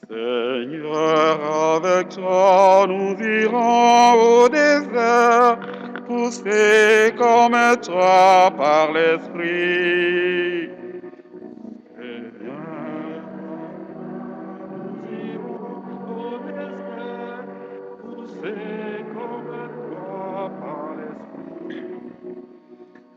Seigneur, avec toi nous irons au désert, poussés comme toi par l'Esprit. Seigneur, nous irons au désert, poussés comme toi par l'Esprit.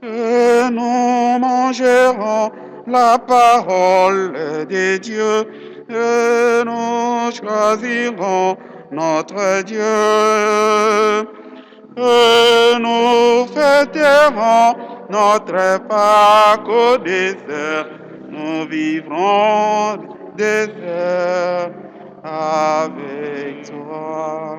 Et nous mangerons la parole de Dieu, et nous choisirons notre Dieu. Et nous fêterons notre Pâques au désert, nous vivrons désert avec toi.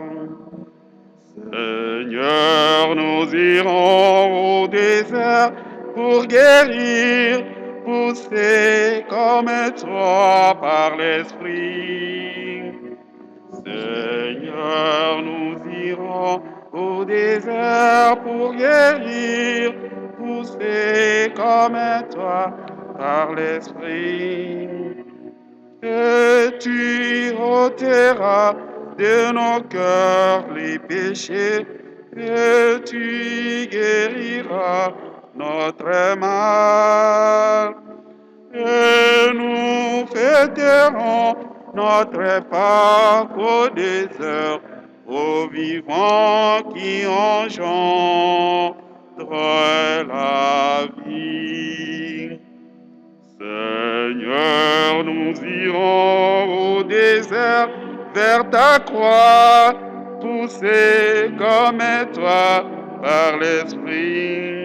Seigneur, nous irons au désert pour guérir, poussés comme toi par l'Esprit. Seigneur, nous irons au désert pour guérir, poussés comme toi par l'Esprit. Et tu ôteras de nos cœurs les péchés, et tu guériras notre mal. Et nous fêterons notre Pâques au désert, au vivant qui engendre la vie. Seigneur, nous irons au désert vers ta croix, poussés comme toi par l'Esprit.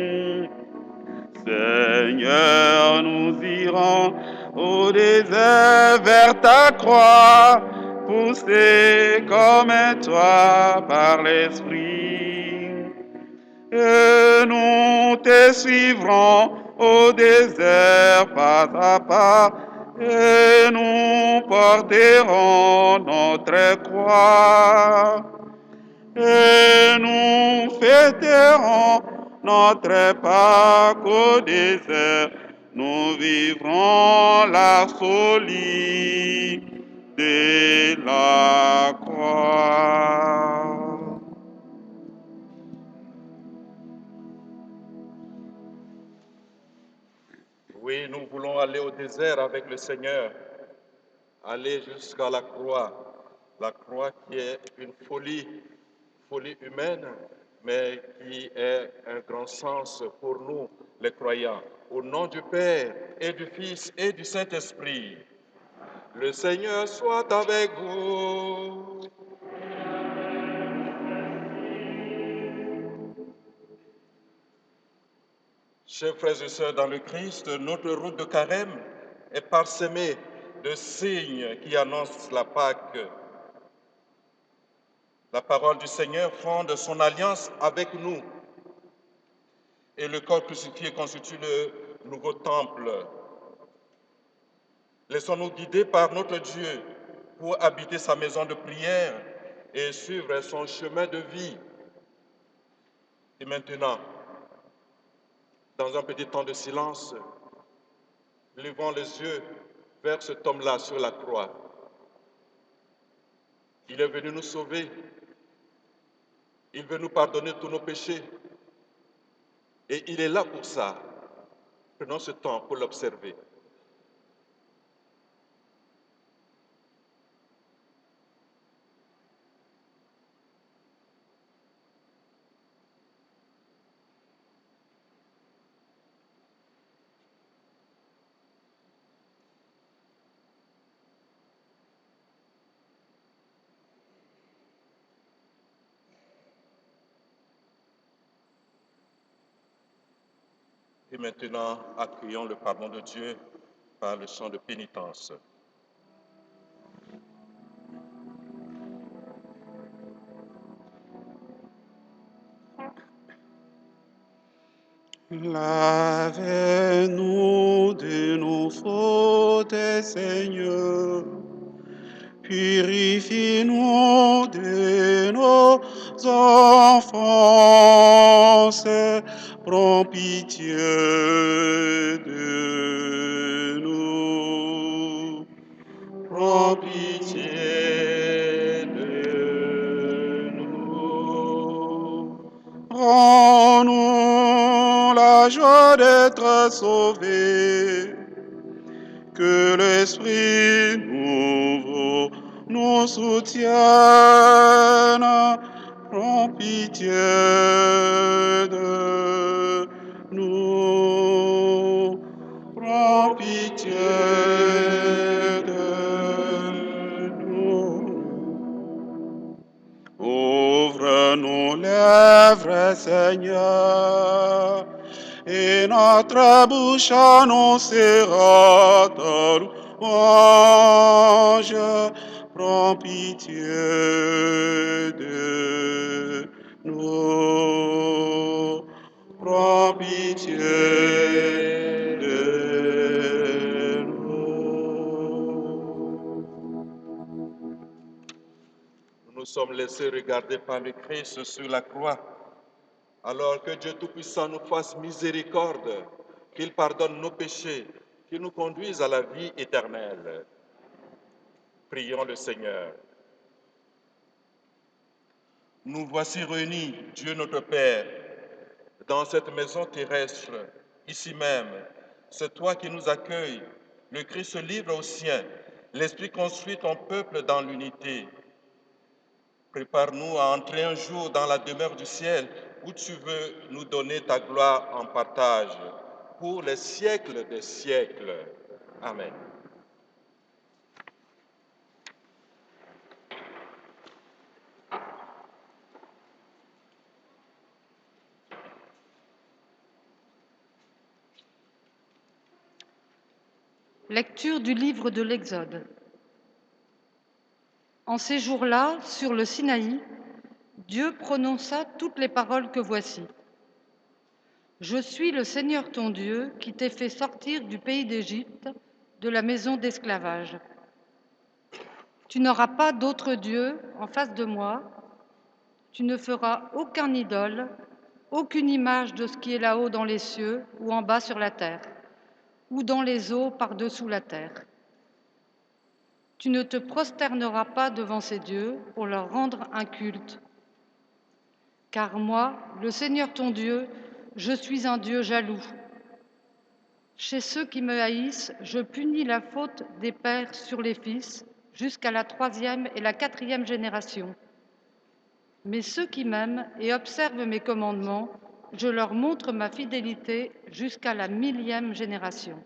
Seigneur, nous irons au désert vers ta croix, poussés comme toi par l'Esprit. Et nous te suivrons au désert pas à pas, et nous porterons notre croix. Et nous fêterons notre Pâques au désert, nous vivrons la folie de la croix. Oui, nous voulons aller au désert avec le Seigneur, aller jusqu'à la croix qui est une folie humaine, mais qui est un grand sens pour nous, les croyants. Au nom du Père et du Fils et du Saint-Esprit, le Seigneur soit avec vous. Chers frères et sœurs dans le Christ, notre route de Carême est parsemée de signes qui annoncent la Pâque. La parole du Seigneur fonde son alliance avec nous et le corps crucifié constitue le nouveau temple. Laissons-nous guider par notre Dieu pour habiter sa maison de prière et suivre son chemin de vie. Et maintenant, dans un petit temps de silence, levons les yeux vers cet homme-là sur la croix. Il est venu nous sauver. Il veut nous pardonner tous nos péchés. Et il est là pour ça. Prenons ce temps pour l'observer. Et maintenant, accueillons le pardon de Dieu par le chant de pénitence. Lavez-nous de nos fautes, Seigneur. Purifie-nous de nos offenses. Prends pitié de nous. Prends pitié être sauvés. Que l'Esprit nouveau nous soutienne. Prends pitié de nous. Prends pitié de nous. Ouvre nos lèvres, Seigneur, et notre bouche annoncera ta louange. Prends pitié de nous. Prends pitié de nous. Nous nous sommes laissés regarder par le Christ sur la croix. Alors que Dieu Tout-Puissant nous fasse miséricorde, qu'il pardonne nos péchés, qu'il nous conduise à la vie éternelle. Prions le Seigneur. Nous voici réunis, Dieu notre Père, dans cette maison terrestre, ici même. C'est toi qui nous accueilles, le Christ livre aux siens, l'Esprit construit ton peuple dans l'unité. Prépare-nous à entrer un jour dans la demeure du ciel où tu veux nous donner ta gloire en partage pour les siècles des siècles. Amen. Lecture du livre de l'Exode. En ces jours-là, sur le Sinaï, Dieu prononça toutes les paroles que voici. Je suis le Seigneur ton Dieu qui t'ai fait sortir du pays d'Égypte, de la maison d'esclavage. Tu n'auras pas d'autre Dieu en face de moi. Tu ne feras aucun idole, aucune image de ce qui est là-haut dans les cieux ou en bas sur la terre, ou dans les eaux par-dessous la terre. Tu ne te prosterneras pas devant ces dieux pour leur rendre un culte. Car moi, le Seigneur ton Dieu, je suis un Dieu jaloux. Chez ceux qui me haïssent, je punis la faute des pères sur les fils jusqu'à la 3e et la 4e génération. Mais ceux qui m'aiment et observent mes commandements, je leur montre ma fidélité jusqu'à la 1000e génération.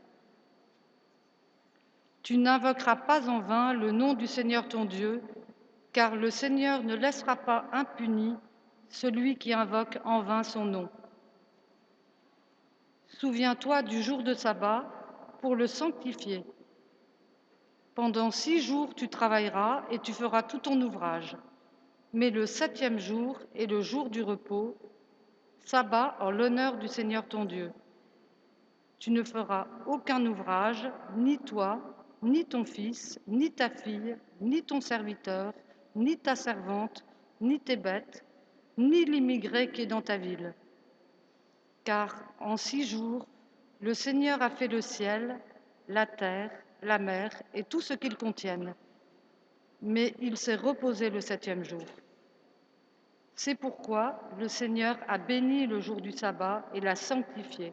Tu n'invoqueras pas en vain le nom du Seigneur ton Dieu, car le Seigneur ne laissera pas impuni celui qui invoque en vain son nom. Souviens-toi du jour de sabbat pour le sanctifier. Pendant 6 jours tu travailleras et tu feras tout ton ouvrage. Mais le 7e jour est le jour du repos, sabbat en l'honneur du Seigneur ton Dieu. Tu ne feras aucun ouvrage, ni toi, ni ton fils, ni ta fille, ni ton serviteur, ni ta servante, ni tes bêtes, ni l'immigré qui est dans ta ville. Car en 6 jours, le Seigneur a fait le ciel, la terre, la mer et tout ce qu'ils contiennent. Mais il s'est reposé le 7e jour. C'est pourquoi le Seigneur a béni le jour du sabbat et l'a sanctifié.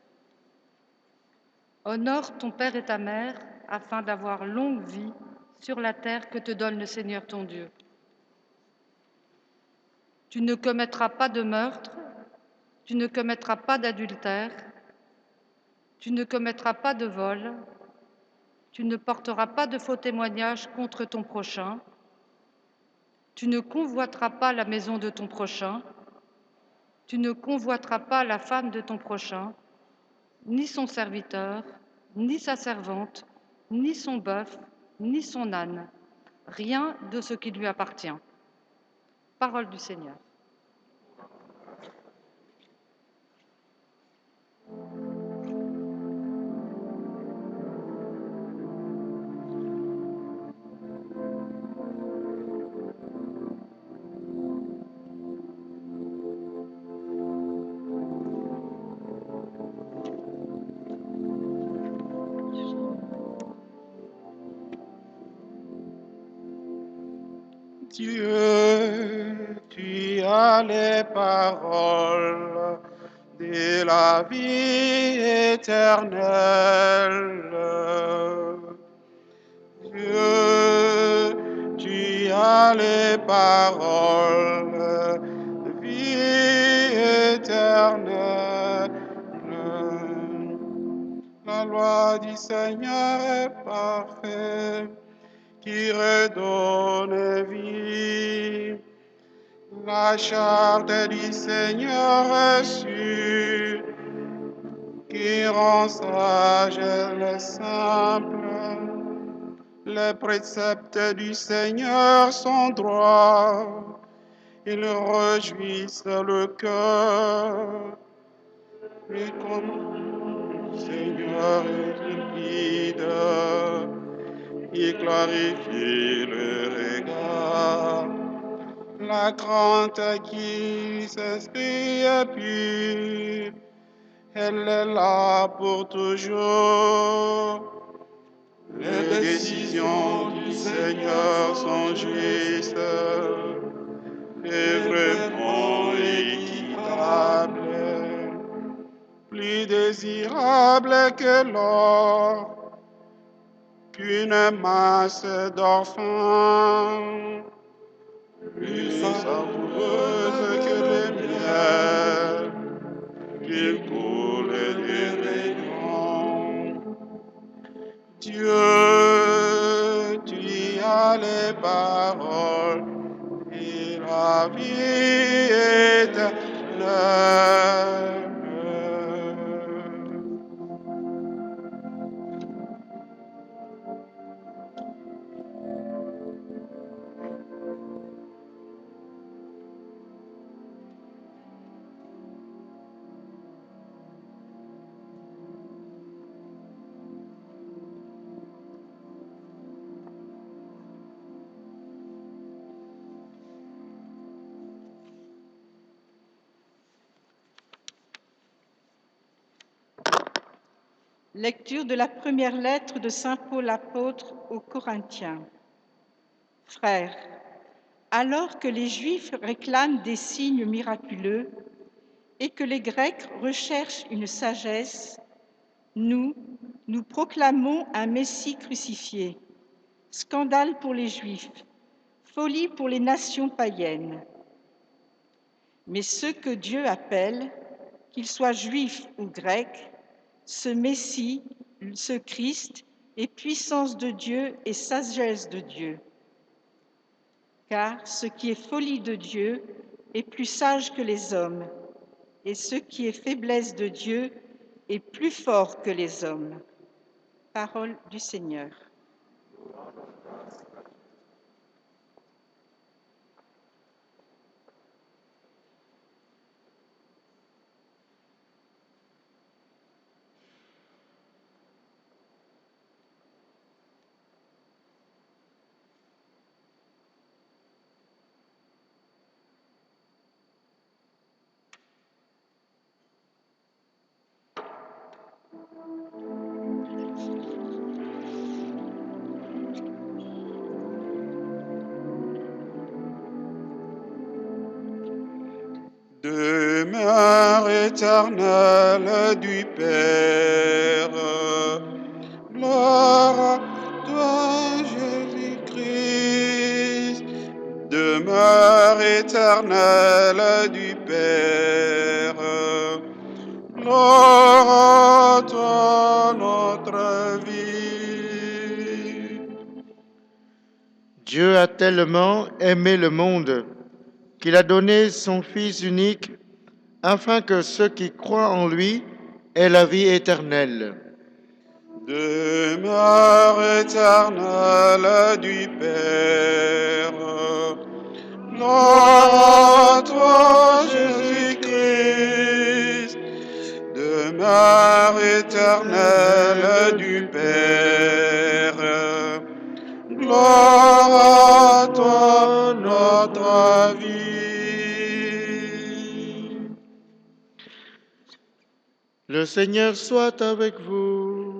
Honore ton père et ta mère afin d'avoir longue vie sur la terre que te donne le Seigneur ton Dieu. Tu ne commettras pas de meurtre, tu ne commettras pas d'adultère, tu ne commettras pas de vol, tu ne porteras pas de faux témoignages contre ton prochain, tu ne convoiteras pas la maison de ton prochain, tu ne convoiteras pas la femme de ton prochain, ni son serviteur, ni sa servante, ni son bœuf, ni son âne, rien de ce qui lui appartient. Parole du Seigneur. Dieu, tu as les paroles et la vie éternelle. Dieu, tu as les paroles de vie éternelle. La loi du Seigneur est parfaite, qui redonne vie. La charte du Seigneur est sûre, qui rend sage les simples. Les préceptes du Seigneur sont droits, ils réjouissent le cœur. Et comme le Seigneur est limpide, il clarifie le regard. La crainte qui s'inscrit est pure, elle est là pour toujours. Les décisions du Seigneur sont justes et vraiment équitables, plus désirables que l'or, qu'une masse d'orphins, plus savoureuse que le miel, qu'il coule du rayons. Dieu, tu as les paroles et la vie éternelle. Lecture de la première lettre de saint Paul apôtre aux Corinthiens. Frères, alors que les Juifs réclament des signes miraculeux et que les Grecs recherchent une sagesse, nous proclamons un Messie crucifié, scandale pour les Juifs, folie pour les nations païennes. Mais ceux que Dieu appelle, qu'ils soient juifs ou grecs, ce Messie, ce Christ, est puissance de Dieu et sagesse de Dieu. Car ce qui est folie de Dieu est plus sage que les hommes, et ce qui est faiblesse de Dieu est plus fort que les hommes. Parole du Seigneur. Demeure éternelle du Père, gloire à toi, Jésus-Christ. Demeure éternelle du Père, gloire à toi, notre vie. Dieu a tellement aimé le monde qu'il a donné son Fils unique afin que ceux qui croient en lui aient la vie éternelle. Demeure éternelle du Père, gloire à toi, Jésus-Christ. Demeure éternelle du Père, gloire à toi, notre vie. Le Seigneur soit avec vous.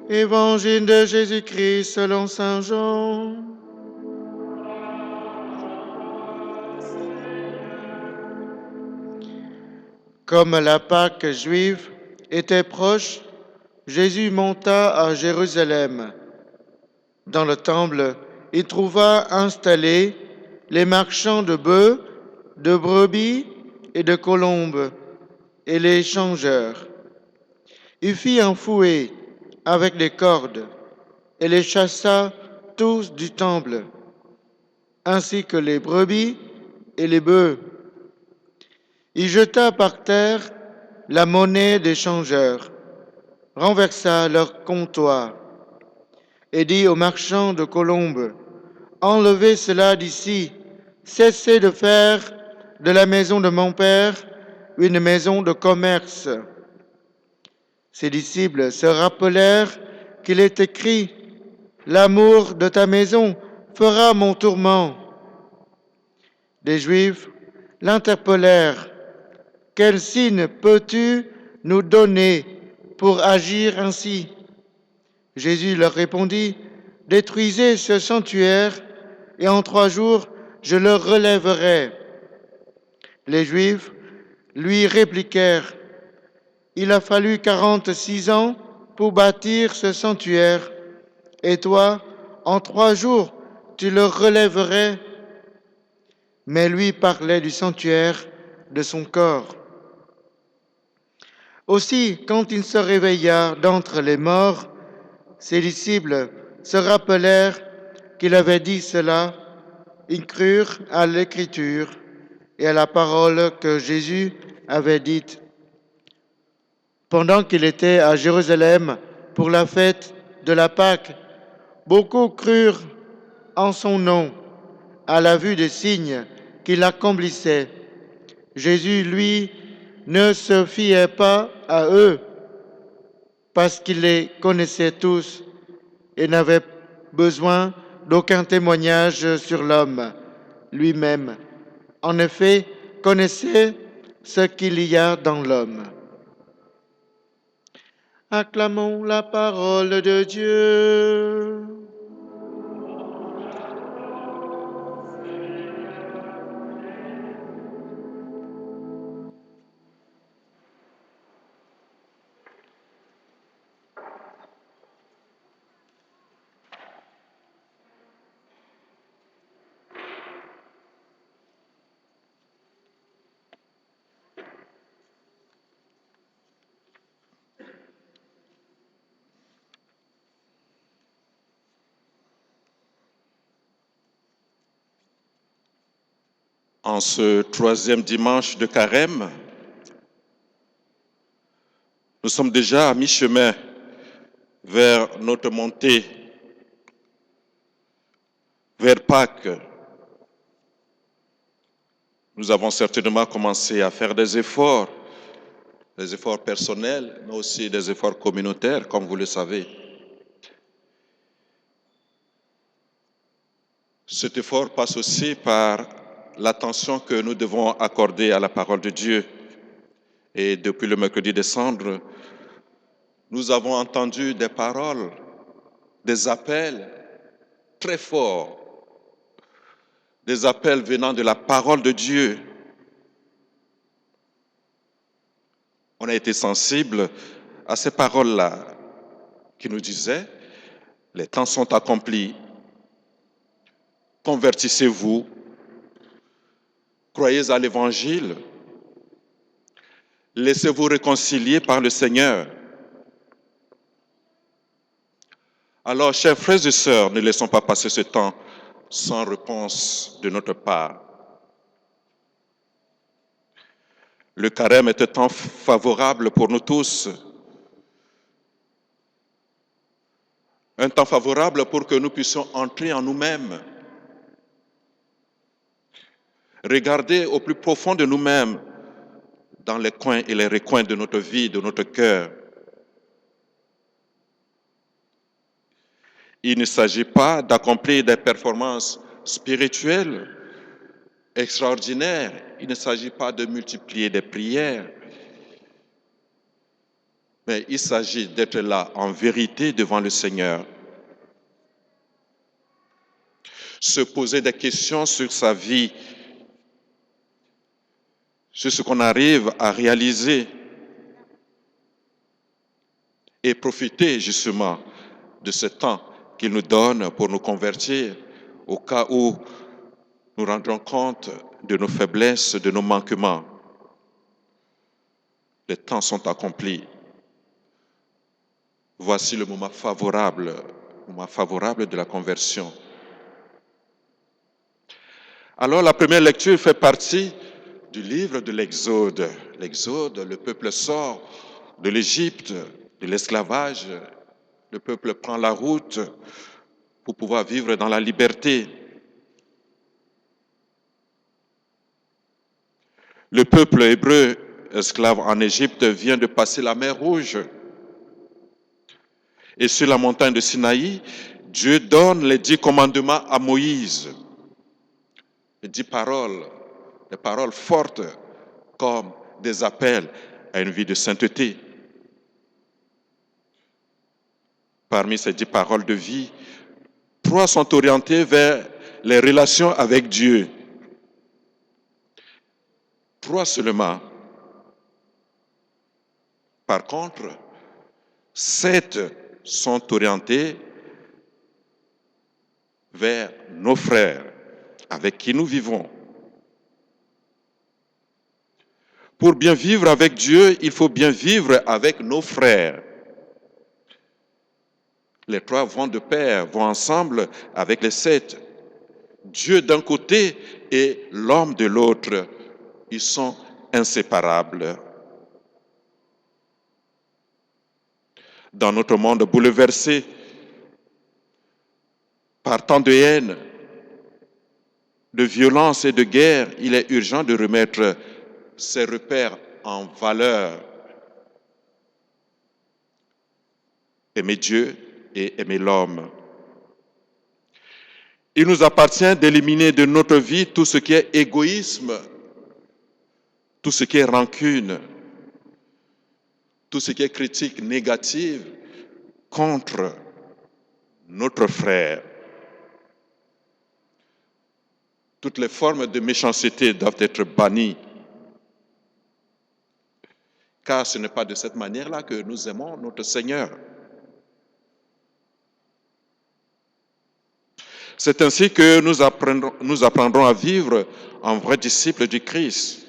Évangile de Jésus-Christ selon saint Jean. Comme la Pâque juive était proche, Jésus monta à Jérusalem. Dans le temple, il trouva installés les marchands de bœufs, de brebis et de colombes, et les changeurs. Il fit un fouet avec des cordes et les chassa tous du temple, ainsi que les brebis et les bœufs. Il jeta par terre la monnaie des changeurs, renversa leur comptoir et dit aux marchands de colombes, enlevez cela d'ici, cessez de faire de la maison de mon Père une maison de commerce. Ses disciples se rappelèrent qu'il est écrit, l'amour de ta maison fera mon tourment. Les Juifs l'interpellèrent, quel signe peux-tu nous donner pour agir ainsi? Jésus leur répondit, détruisez ce sanctuaire et en 3 jours je le relèverai. Les Juifs lui répliquèrent, il a fallu 46 ans pour bâtir ce sanctuaire, et toi, en 3 jours, tu le relèverais. Mais lui parlait du sanctuaire de son corps. Aussi, quand il se réveilla d'entre les morts, ses disciples se rappelèrent qu'il avait dit cela. Ils crurent à l'Écriture et à la parole que Jésus avait dite. Pendant qu'il était à Jérusalem pour la fête de la Pâque, beaucoup crurent en son nom à la vue des signes qu'il accomplissait. Jésus, lui, ne se fiait pas à eux parce qu'il les connaissait tous et n'avait besoin d'aucun témoignage sur l'homme lui-même. En effet, connaissait ce qu'il y a dans l'homme. Acclamons la parole de Dieu. En ce 3e dimanche de Carême, nous sommes déjà à mi-chemin vers notre montée vers Pâques. Nous avons certainement commencé à faire des efforts personnels, mais aussi des efforts communautaires, comme vous le savez. Cet effort passe aussi par l'attention que nous devons accorder à la parole de Dieu. Et depuis le mercredi des Cendres, nous avons entendu des paroles, des appels très forts, des appels venant de la parole de Dieu. On a été sensible à ces paroles-là qui nous disaient, les temps sont accomplis, convertissez-vous, croyez à l'Évangile, laissez-vous réconcilier par le Seigneur. Alors, chers frères et sœurs, ne laissons pas passer ce temps sans réponse de notre part. Le carême est un temps favorable pour nous tous. Un temps favorable pour que nous puissions entrer en nous-mêmes. Regarder au plus profond de nous-mêmes, dans les coins et les recoins de notre vie, de notre cœur. Il ne s'agit pas d'accomplir des performances spirituelles extraordinaires. Il ne s'agit pas de multiplier des prières. Mais il s'agit d'être là en vérité devant le Seigneur. Se poser des questions sur sa vie. c'est ce qu'on arrive à réaliser et profiter justement de ce temps qu'il nous donne pour nous convertir au cas où nous rendrons compte de nos faiblesses, de nos manquements. Les temps sont accomplis. Voici le moment favorable de la conversion. Alors la première lecture fait partie du livre de l'Exode. L'Exode, le peuple sort de l'Égypte, de l'esclavage. Le peuple prend la route pour pouvoir vivre dans la liberté. Le peuple hébreu, esclave en Égypte, vient de passer la mer Rouge. Et sur la montagne de Sinaï, Dieu donne les 10 commandements à Moïse. Les 10 paroles, des paroles fortes comme des appels à une vie de sainteté. Parmi ces 10 paroles de vie, 3 sont orientées vers les relations avec Dieu. 3 seulement. Par contre, 7 sont orientés vers nos frères avec qui nous vivons. Pour bien vivre avec Dieu, il faut bien vivre avec nos frères. Les 3 vont de pair, vont ensemble avec les 7. Dieu d'un côté et l'homme de l'autre, ils sont inséparables. Dans notre monde bouleversé par tant de haine, de violence et de guerre, il est urgent de remettre ces repères en valeur. Aimer Dieu et aimer l'homme. Il nous appartient d'éliminer de notre vie tout ce qui est égoïsme, tout ce qui est rancune, tout ce qui est critique négative contre notre frère. Toutes les formes de méchanceté doivent être bannies. Car ce n'est pas de cette manière-là que nous aimons notre Seigneur. C'est ainsi que nous apprendrons à vivre en vrais disciples du Christ.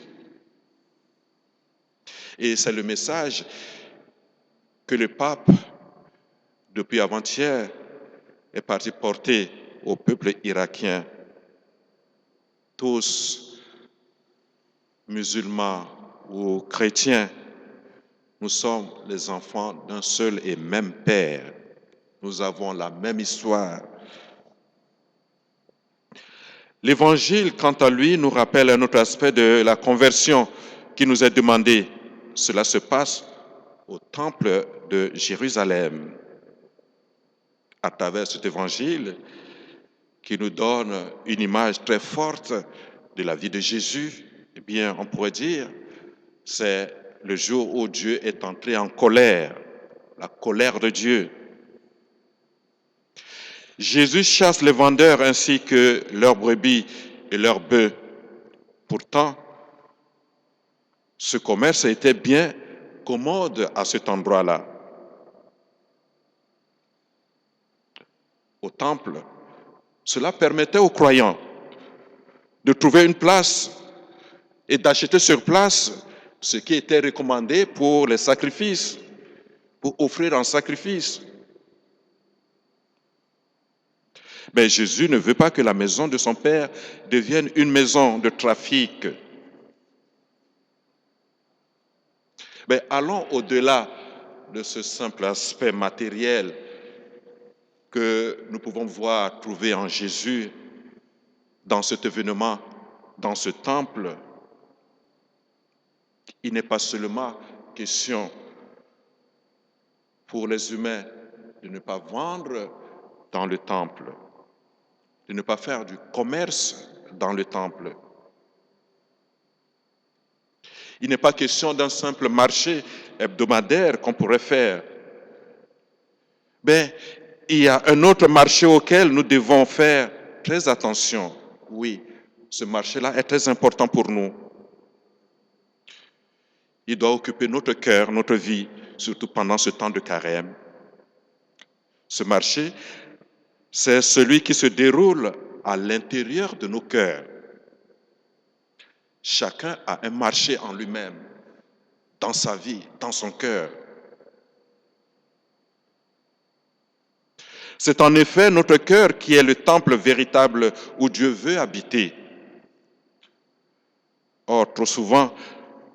Et c'est le message que le pape, depuis avant-hier, est parti porter au peuple irakien. Tous, musulmans ou chrétiens, nous sommes les enfants d'un seul et même Père. Nous avons la même histoire. L'Évangile, quant à lui, nous rappelle un autre aspect de la conversion qui nous est demandé. Cela se passe au temple de Jérusalem. À travers cet Évangile qui nous donne une image très forte de la vie de Jésus, eh bien, on pourrait dire, c'est le jour où Dieu est entré en colère, la colère de Dieu. Jésus chasse les vendeurs ainsi que leurs brebis et leurs bœufs. Pourtant, ce commerce était bien commode à cet endroit-là. Au temple, cela permettait aux croyants de trouver une place et d'acheter sur place ce qui était recommandé pour les sacrifices, pour offrir un sacrifice. Mais Jésus ne veut pas que la maison de son Père devienne une maison de trafic. Mais allons au-delà de ce simple aspect matériel que nous pouvons voir, trouver en Jésus, dans cet événement, dans ce temple. Il n'est pas seulement question pour les humains de ne pas vendre dans le temple, de ne pas faire du commerce dans le temple. Il n'est pas question d'un simple marché hebdomadaire qu'on pourrait faire. Mais il y a un autre marché auquel nous devons faire très attention. Oui, ce marché-là est très important pour nous. Il doit occuper notre cœur, notre vie, surtout pendant ce temps de carême. Ce marché, c'est celui qui se déroule à l'intérieur de nos cœurs. Chacun a un marché en lui-même, dans sa vie, dans son cœur. C'est en effet notre cœur qui est le temple véritable où Dieu veut habiter. Or, trop souvent,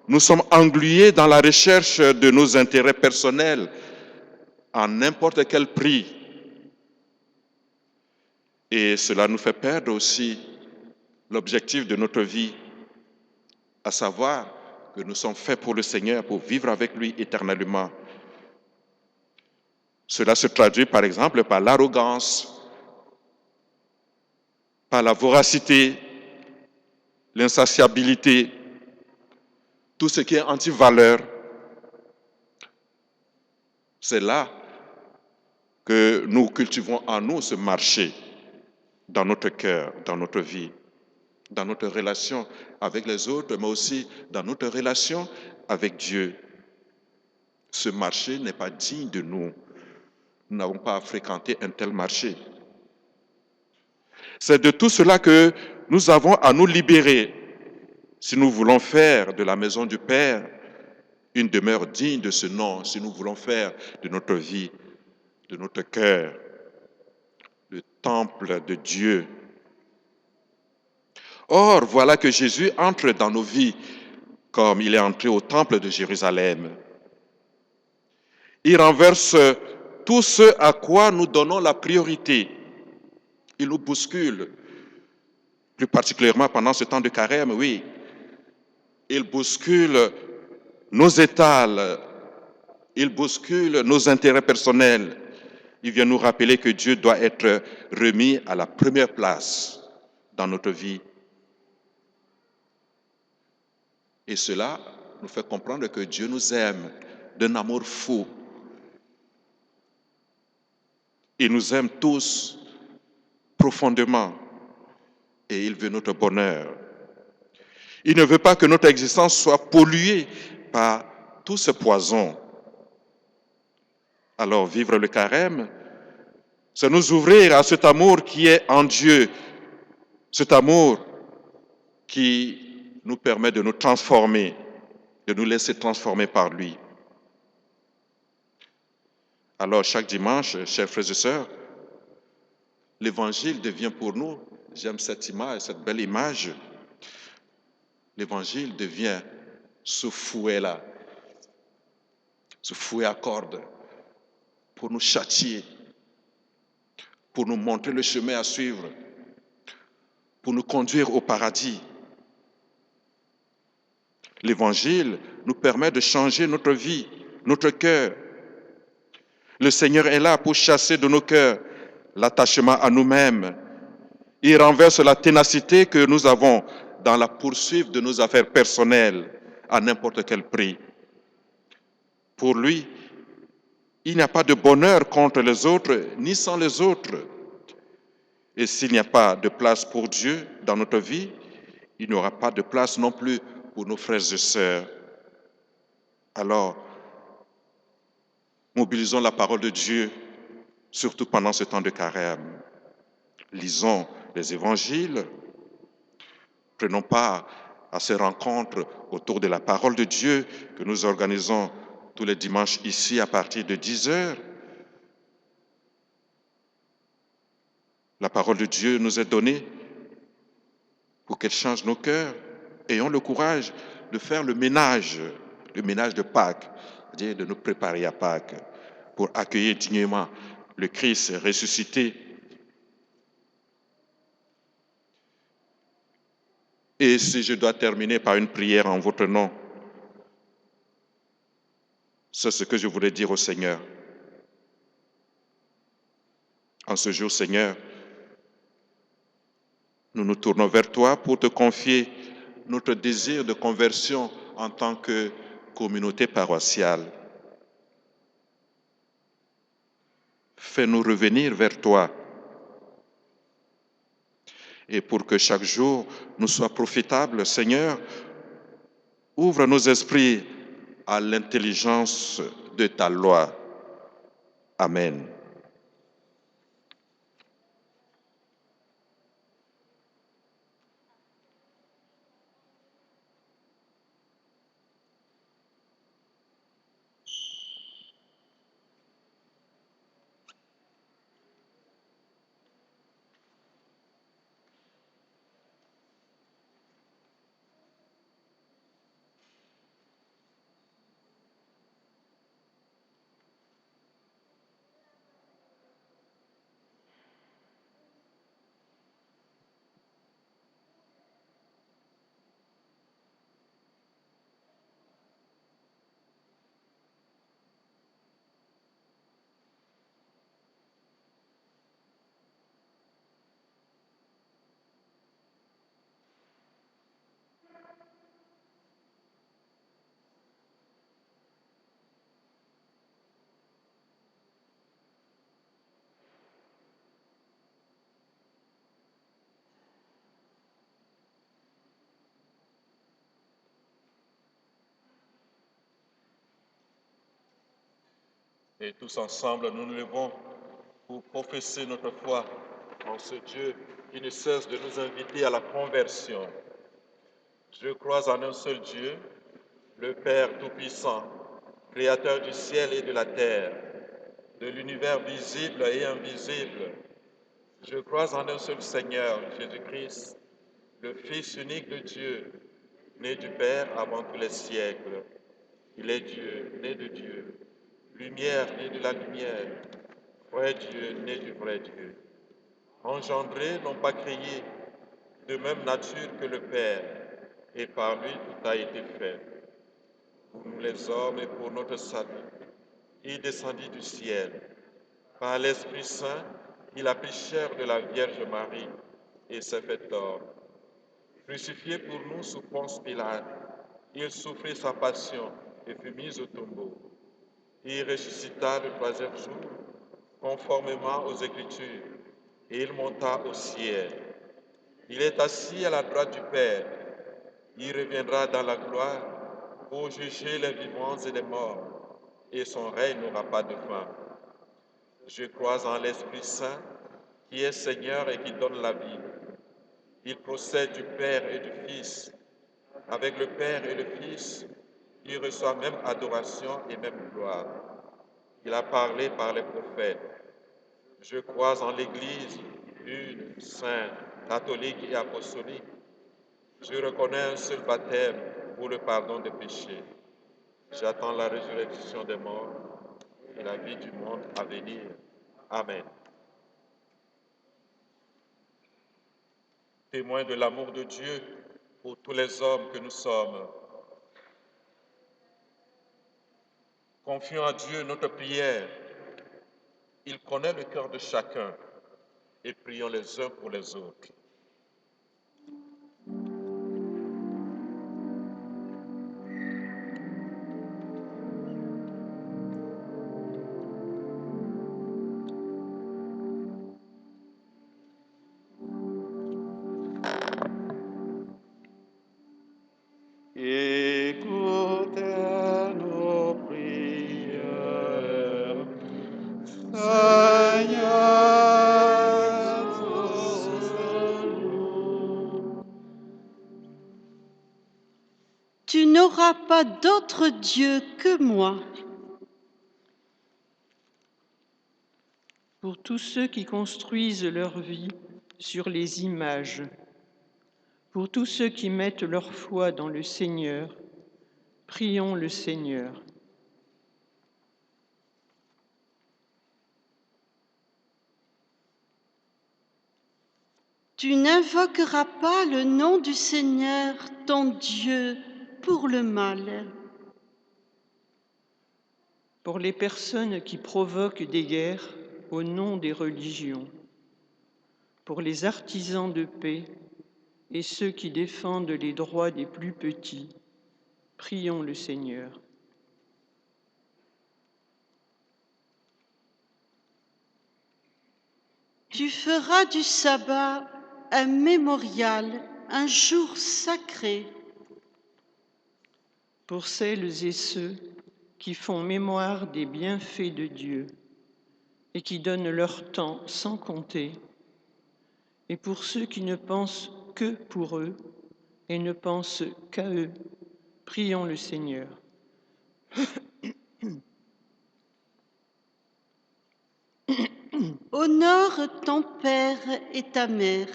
nous sommes englués dans la recherche de nos intérêts personnels à n'importe quel prix. Et cela nous fait perdre aussi l'objectif de notre vie, à savoir que nous sommes faits pour le Seigneur, pour vivre avec lui éternellement. Cela se traduit par exemple par l'arrogance, par la voracité, l'insatiabilité, tout ce qui est anti-valeur. C'est là que nous cultivons en nous ce marché, dans notre cœur, dans notre vie, dans notre relation avec les autres, mais aussi dans notre relation avec Dieu. Ce marché n'est pas digne de nous. Nous n'avons pas à fréquenter un tel marché. C'est de tout cela que nous avons à nous libérer si nous voulons faire de la maison du Père une demeure digne de ce nom, si nous voulons faire de notre vie, de notre cœur, le temple de Dieu. Or, voilà que Jésus entre dans nos vies comme il est entré au temple de Jérusalem. Il renverse tout ce à quoi nous donnons la priorité. Il nous bouscule, plus particulièrement pendant ce temps de carême, oui. Il bouscule nos étals, il bouscule nos intérêts personnels. Il vient nous rappeler que Dieu doit être remis à la première place dans notre vie. Et cela nous fait comprendre que Dieu nous aime d'un amour fou. Il nous aime tous profondément et il veut notre bonheur. Il ne veut pas que notre existence soit polluée par tout ce poison. Alors vivre le carême, c'est nous ouvrir à cet amour qui est en Dieu, cet amour qui nous permet de nous transformer, de nous laisser transformer par lui. Alors chaque dimanche, chers frères et sœurs, l'évangile devient pour nous, j'aime cette image, cette belle image, l'évangile devient ce fouet-là, ce fouet à cordes pour nous châtier, pour nous montrer le chemin à suivre, pour nous conduire au paradis. L'évangile nous permet de changer notre vie, notre cœur. Le Seigneur est là pour chasser de nos cœurs l'attachement à nous-mêmes. Il renverse la ténacité que nous avons dans la poursuite de nos affaires personnelles à n'importe quel prix. Pour lui, il n'y a pas de bonheur contre les autres, ni sans les autres. Et s'il n'y a pas de place pour Dieu dans notre vie, il n'y aura pas de place non plus pour nos frères et sœurs. Alors, mobilisons la parole de Dieu, surtout pendant ce temps de carême. Lisons les évangiles, prenons part à ces rencontres autour de la parole de Dieu que nous organisons tous les dimanches ici à partir de 10h. La parole de Dieu nous est donnée pour qu'elle change nos cœurs. Ayons le courage de faire le ménage de Pâques, c'est-à-dire de nous préparer à Pâques pour accueillir dignement le Christ ressuscité. Et si je dois terminer par une prière en votre nom, c'est ce que je voudrais dire au Seigneur. En ce jour, Seigneur, nous nous tournons vers toi pour te confier notre désir de conversion en tant que communauté paroissiale. Fais-nous revenir vers toi. Et pour que chaque jour nous soit profitable, Seigneur, ouvre nos esprits à l'intelligence de ta loi. Amen. Et tous ensemble, nous nous levons pour professer notre foi en ce Dieu qui ne cesse de nous inviter à la conversion. Je crois en un seul Dieu, le Père Tout-Puissant, Créateur du ciel et de la terre, de l'univers visible et invisible. Je crois en un seul Seigneur, Jésus-Christ, le Fils unique de Dieu, né du Père avant tous les siècles. Il est Dieu, né de Dieu, lumière née de la lumière, vrai Dieu, né du vrai Dieu. Engendré, non pas créé, de même nature que le Père, et par lui tout a été fait. Pour nous les hommes et pour notre salut, il descendit du ciel. Par l'Esprit Saint, il a pris chair de la Vierge Marie et s'est fait homme. Crucifié pour nous sous Ponce Pilate, il souffrit sa passion et fut mis au tombeau. Il ressuscita le troisième jour, conformément aux Écritures, et il monta au ciel. Il est assis à la droite du Père. Il reviendra dans la gloire pour juger les vivants et les morts, et son règne n'aura pas de fin. Je crois en l'Esprit Saint, qui est Seigneur et qui donne la vie. Il procède du Père et du Fils. Avec le Père et le Fils, il reçoit même adoration et même gloire. Il a parlé par les prophètes. Je crois en l'Église, une, sainte, catholique et apostolique. Je reconnais un seul baptême pour le pardon des péchés. J'attends la résurrection des morts et la vie du monde à venir. Amen. Témoin de l'amour de Dieu pour tous les hommes que nous sommes, confions à Dieu notre prière. Il connaît le cœur de chacun et prions les uns pour les autres. Écoutez nos prières, Seigneur, exauce-nous. Tu n'auras pas d'autre Dieu que moi. Pour tous ceux qui construisent leur vie sur les images, pour tous ceux qui mettent leur foi dans le Seigneur, prions le Seigneur. Tu n'invoqueras pas le nom du Seigneur, ton Dieu, pour le mal. Pour les personnes qui provoquent des guerres au nom des religions, pour les artisans de paix et ceux qui défendent les droits des plus petits, prions le Seigneur. Tu feras du sabbat un mémorial, un jour sacré. pour celles et ceux qui font mémoire des bienfaits de Dieu et qui donnent leur temps sans compter, et pour ceux qui ne pensent que pour eux et ne pensent qu'à eux, prions le Seigneur. Honore ton père et ta mère.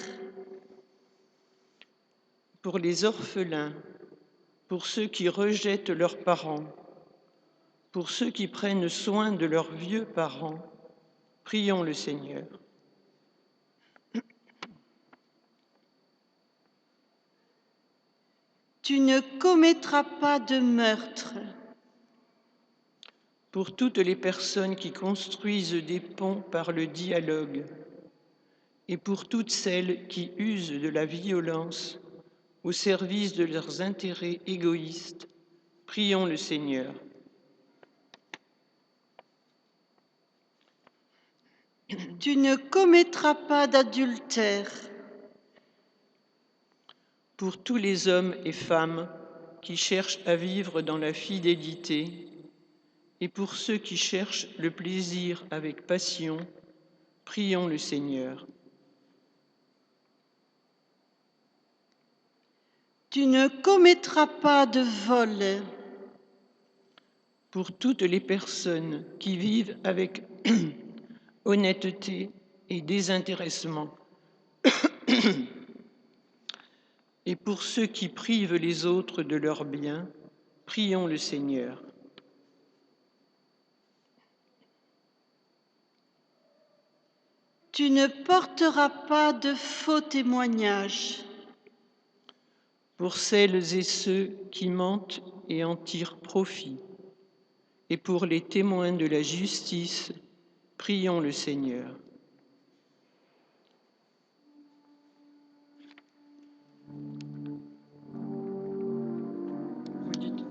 Pour les orphelins, pour ceux qui rejettent leurs parents, pour ceux qui prennent soin de leurs vieux parents, prions le Seigneur. Tu ne commettras pas de meurtre. Pour toutes les personnes qui construisent des ponts par le dialogue, et pour toutes celles qui usent de la violence au service de leurs intérêts égoïstes, prions le Seigneur. Tu ne commettras pas d'adultère. Pour tous les hommes et femmes qui cherchent à vivre dans la fidélité, et pour ceux qui cherchent le plaisir avec passion, prions le Seigneur. Tu ne commettras pas de vol. Pour toutes les personnes qui vivent avec honnêteté et désintéressement, et pour ceux qui privent les autres de leurs biens, prions le Seigneur. Tu ne porteras pas de faux témoignages. Pour celles et ceux qui mentent et en tirent profit, et pour les témoins de la justice, prions le Seigneur. Vous dites.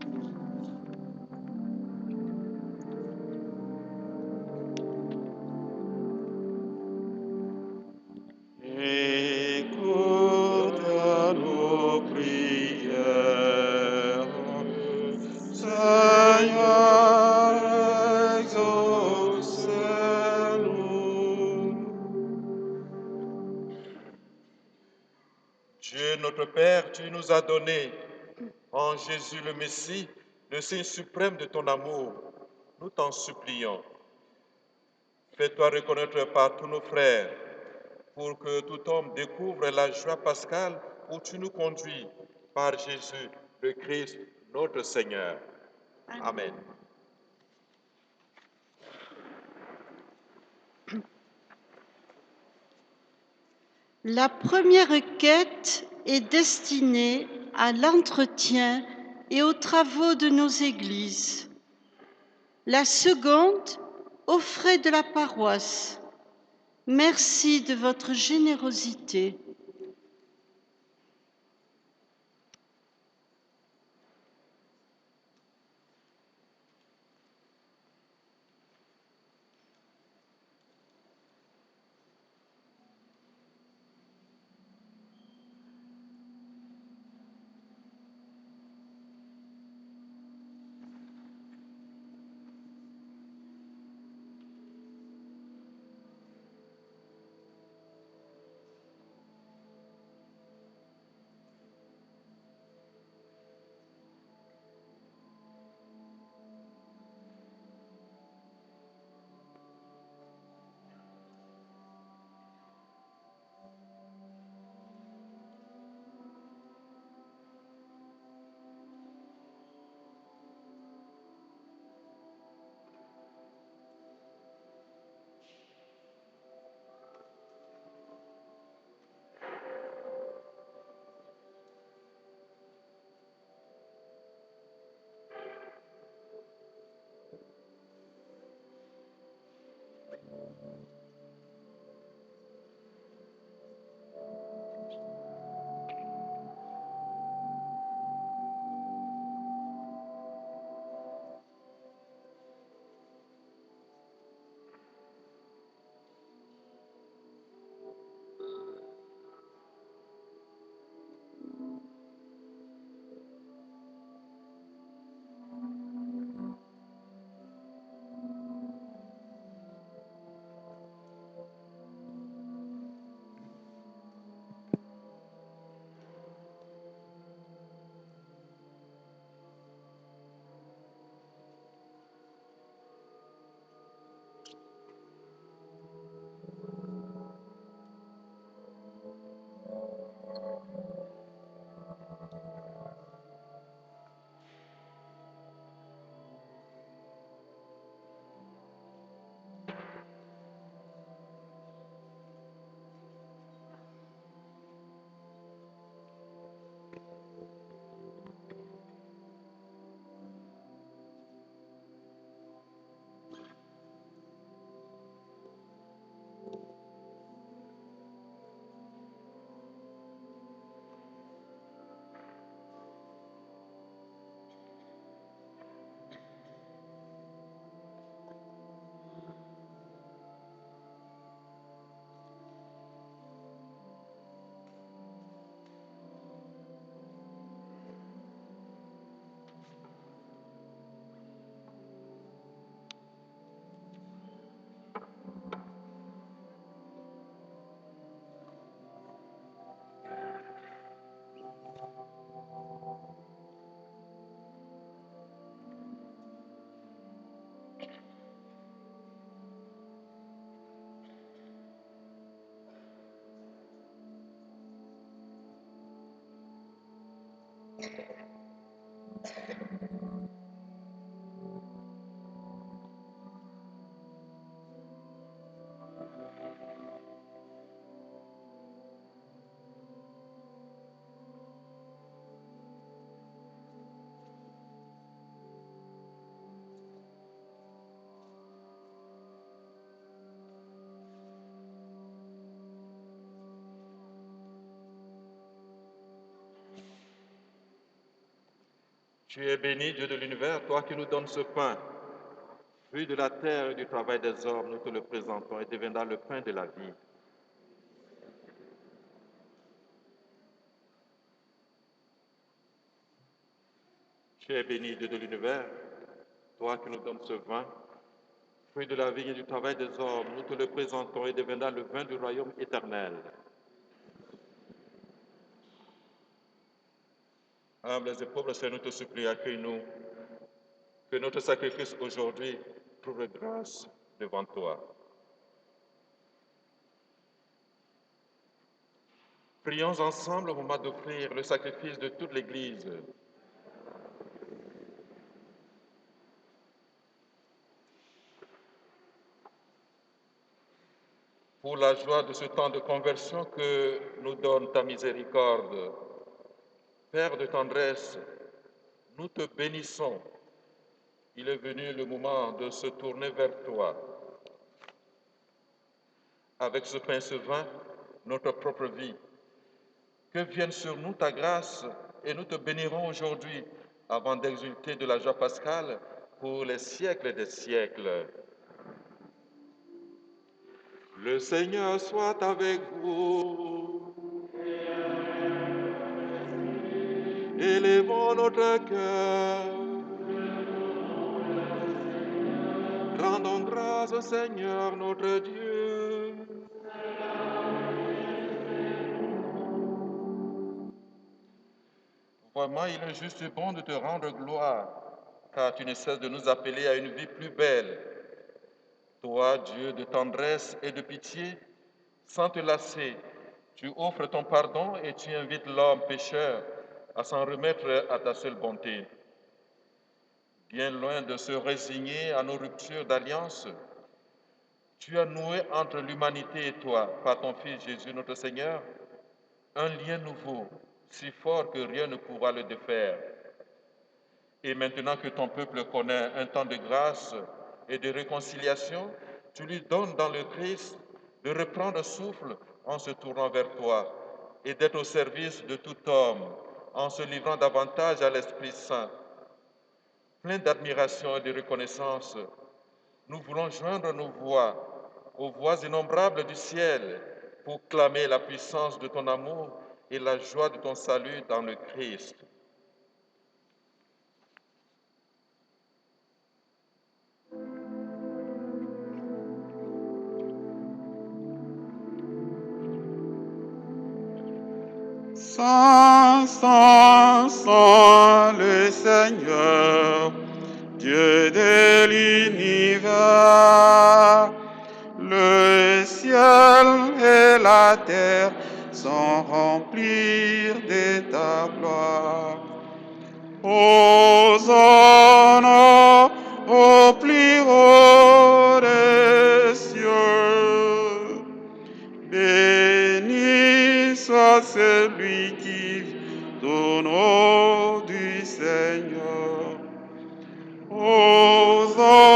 Écoute nos prières, Seigneur, exauce-nous. Dieu notre Père, tu nous as donné en Jésus le Messie le signe suprême de ton amour. Nous t'en supplions. Fais-toi reconnaître par tous nos frères pour que tout homme découvre la joie pascale où tu nous conduis par Jésus le Christ, notre Seigneur. Amen. La première quête est destinée à l'entretien et aux travaux de nos églises. La seconde, aux frais de la paroisse. Merci de votre générosité. Tu es béni, Dieu de l'univers, toi qui nous donnes ce pain, fruit de la terre et du travail des hommes, nous te le présentons et deviendra le pain de la vie. Tu es béni, Dieu de l'univers, toi qui nous donnes ce vin, fruit de la vie et du travail des hommes, nous te le présentons et deviendra le vin du royaume éternel. Humbles et pauvres, Seigneur, nous te supplions, accueille-nous, que notre sacrifice aujourd'hui trouve grâce devant toi. Prions ensemble au moment d'offrir le sacrifice de toute l'Église. Pour la joie de ce temps de conversion que nous donne ta miséricorde, Père de tendresse, nous te bénissons. Il est venu le moment de se tourner vers toi. Avec ce pain, ce vin, notre propre vie. Que vienne sur nous ta grâce et nous te bénirons aujourd'hui avant d'exulter de la joie pascale pour les siècles des siècles. Le Seigneur soit avec vous. Élevons notre cœur. Rendons grâce au Seigneur notre Dieu. Vraiment, il est juste et bon de te rendre gloire, car tu ne cesses de nous appeler à une vie plus belle. Toi, Dieu de tendresse et de pitié, sans te lasser, tu offres ton pardon et tu invites l'homme pécheur à s'en remettre à ta seule bonté. Bien loin de se résigner à nos ruptures d'alliance, tu as noué entre l'humanité et toi, par ton Fils Jésus notre Seigneur, un lien nouveau, si fort que rien ne pourra le défaire. Et maintenant que ton peuple connaît un temps de grâce et de réconciliation, tu lui donnes dans le Christ de reprendre souffle en se tournant vers toi et d'être au service de tout homme, en se livrant davantage à l'Esprit Saint. Plein d'admiration et de reconnaissance, nous voulons joindre nos voix aux voix innombrables du ciel pour clamer la puissance de ton amour et la joie de ton salut dans le Christ. Saint, Saint, Saint, le Seigneur, Dieu de l'univers. Le ciel et la terre sont remplis de ta gloire. Hosanna au plus haut des cieux. Béni soit celui qui vient au nom du Seigneur. Hosanna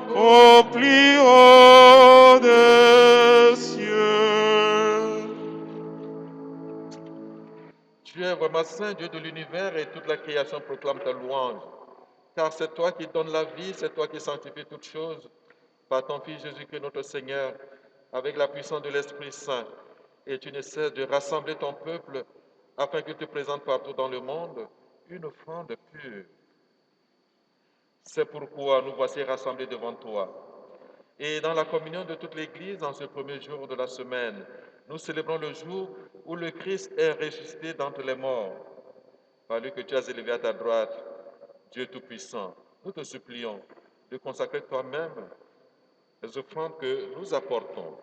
au plus haut des cieux. Tu es vraiment saint, Dieu de l'univers, et toute la création proclame ta louange. Car c'est toi qui donnes la vie, c'est toi qui sanctifies toutes choses, par ton Fils Jésus-Christ notre Seigneur, avec la puissance de l'Esprit Saint. Et tu ne cesses de rassembler ton peuple afin qu'il te présente partout dans le monde une offrande pure. C'est pourquoi nous voici rassemblés devant toi. Et dans la communion de toute l'Église, en ce premier jour de la semaine, nous célébrons le jour où le Christ est ressuscité d'entre les morts. Par lui que tu as élevé à ta droite, Dieu Tout-Puissant, nous te supplions de consacrer toi-même les offrandes que nous apportons.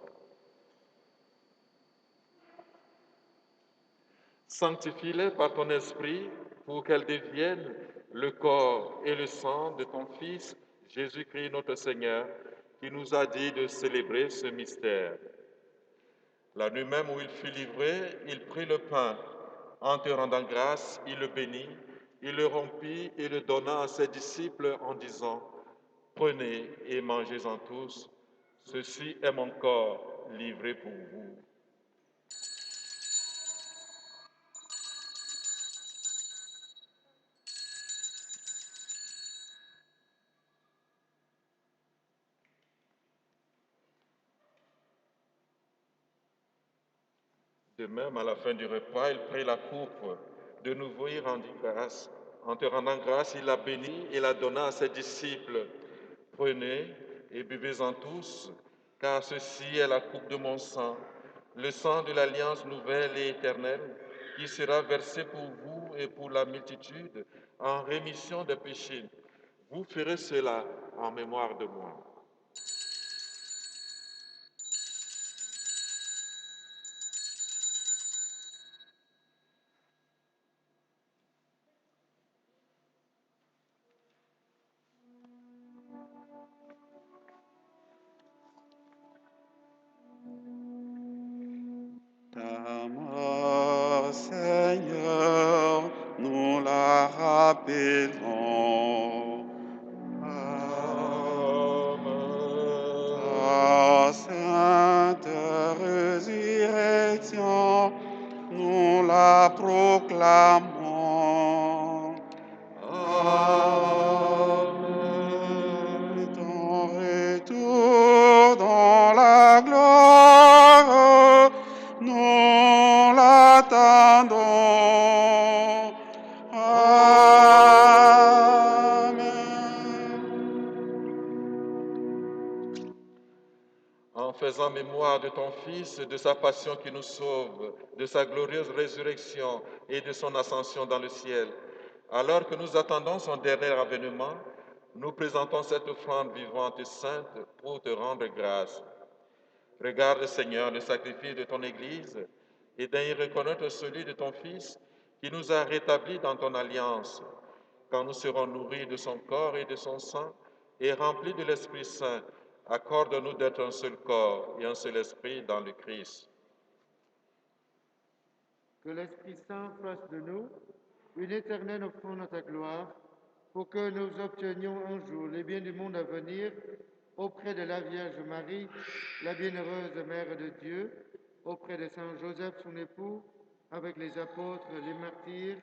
Sanctifie-les par ton esprit pour qu'elles deviennent le corps et le sang de ton Fils, Jésus-Christ notre Seigneur, qui nous a dit de célébrer ce mystère. La nuit même où il fut livré, il prit le pain. En te rendant grâce, il le bénit, il le rompit et le donna à ses disciples en disant, « Prenez et mangez-en tous, ceci est mon corps livré pour vous. » De même, à la fin du repas, il prit la coupe. De nouveau, il rendit grâce. En te rendant grâce, il la bénit et la donna à ses disciples. Prenez et buvez-en tous, car ceci est la coupe de mon sang, le sang de l'alliance nouvelle et éternelle, qui sera versé pour vous et pour la multitude en rémission des péchés. Vous ferez cela en mémoire de moi. Ta mort, Seigneur, nous la rappelons. Ta sainte résurrection, nous la proclamons. Amen. Ton retour dans la gloire, nous l'attendons. Amen. En faisant mémoire de ton Fils, de sa passion qui nous sauve, de sa glorieuse résurrection et de son ascension dans le ciel, alors que nous attendons son dernier avènement, nous présentons cette offrande vivante et sainte pour te rendre grâce. Regarde, Seigneur, le sacrifice de ton Église et daigne reconnaître celui de ton Fils qui nous a rétablis dans ton alliance. Quand nous serons nourris de son corps et de son sang et remplis de l'Esprit Saint, accorde-nous d'être un seul corps et un seul esprit dans le Christ. Que l'Esprit Saint fasse de nous une éternelle offrande à ta gloire, pour que nous obtenions un jour les biens du monde à venir auprès de la Vierge Marie, la bienheureuse Mère de Dieu, auprès de Saint Joseph, son époux, avec les apôtres, les martyrs,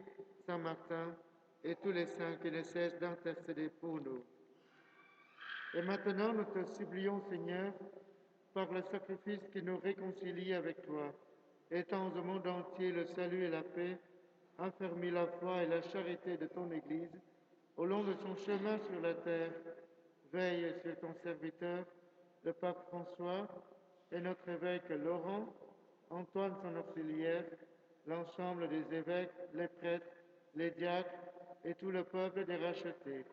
Saint Martin et tous les saints qui ne cessent d'intercéder pour nous. Et maintenant, nous te supplions, Seigneur, par le sacrifice qui nous réconcilie avec toi, étends au monde entier le salut et la paix, affermis la foi et la charité de ton Église, au long de son chemin sur la terre. Veille sur ton serviteur, le pape François, et notre évêque Laurent, Antoine son auxiliaire, l'ensemble des évêques, les prêtres, les diacres et tout le peuple des rachetés.